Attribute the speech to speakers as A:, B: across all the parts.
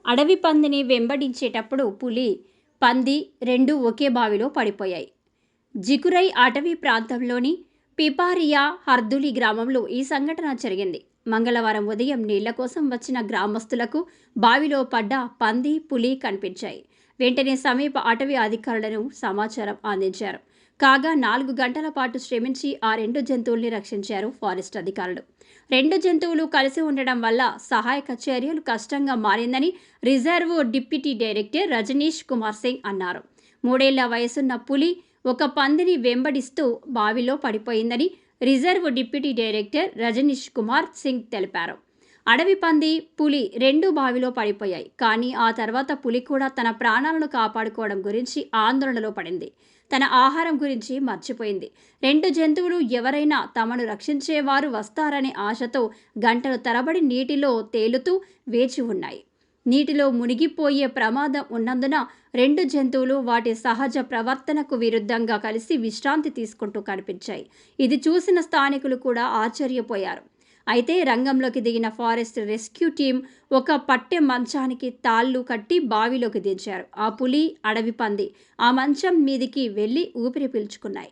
A: అడవి పందిని వెంబడించేటప్పుడు పులి, పంది రెండూ ఒకే బావిలో పడిపోయాయి. జికురై అటవీ ప్రాంతంలోని పిపారియా హర్దులి గ్రామంలో ఈ సంఘటన జరిగింది. మంగళవారం ఉదయం నీళ్ల కోసం వచ్చిన గ్రామస్తులకు బావిలో పడ్డ పంది, పులి కనిపించాయి. వెంటనే సమీప అటవీ అధికారులను సమాచారం అందించారు. కాగా 4 గంటల పాటు శ్రమించి ఆ 2 జంతువుల్ని రక్షించారు ఫారెస్ట్ అధికారులు. 2 జంతువులు కలిసి ఉండడం వల్ల సహాయక చర్యలు కష్టంగా మారిందని reserve deputy director Rajneesh Kumar Singh అన్నారు. 3 ఏళ్ల వయసున్న పులి ఒక పందిని వెంబడిస్తూ బావిలో పడిపోయిందని reserve deputy director Rajneesh Kumar Singh తెలిపారు. అడవి పంది, పులి రెండూ బావిలో పడిపోయాయి. కానీ ఆ తర్వాత పులి కూడా తన ప్రాణాలను కాపాడుకోవడం గురించి ఆందోళనలో పడింది. తన ఆహారం గురించి మర్చిపోయింది. 2 జంతువులు ఎవరైనా తమను రక్షించేవారు వస్తారనే ఆశతో గంటలు తరబడి నీటిలో తేలుతూ వేచి ఉన్నాయి. నీటిలో మునిగిపోయే ప్రమాదం ఉన్నందున 2 జంతువులు వాటి సహజ ప్రవర్తనకు విరుద్ధంగా కలిసి విశ్రాంతి తీసుకుంటూ కనిపించాయి. ఇది చూసిన స్థానికులు కూడా ఆశ్చర్యపోయారు. అయితే రంగంలోకి దిగిన ఫారెస్ట్ రెస్క్యూ టీం ఒక పట్టె మంచానికి తాళ్లు కట్టి బావిలోకి దించారు. ఆ పులి, అడవి పంది ఆ మంచం మీదికి వెళ్లి ఊపిరి పీల్చుకున్నాయి.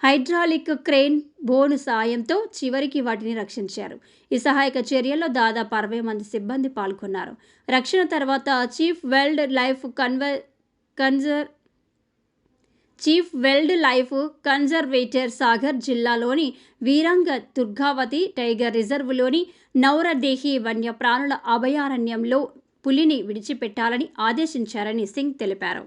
A: హైడ్రాలిక్ క్రేన్ బోను సాయంతో చివరికి వాటిని రక్షించారు. ఈ సహాయక చర్యల్లో దాదాపు 60 మంది సిబ్బంది పాల్గొన్నారు. రక్షణ తర్వాత chief wild life conservator Sagar జిల్లాలోని వీరంగ దుర్గావతి టైగర్ రిజర్వ్లోని నౌరదేహి వన్యప్రాణుల అభయారణ్యంలో పులిని విడిచిపెట్టాలని ఆదేశించారని సింగ్ తెలిపారు.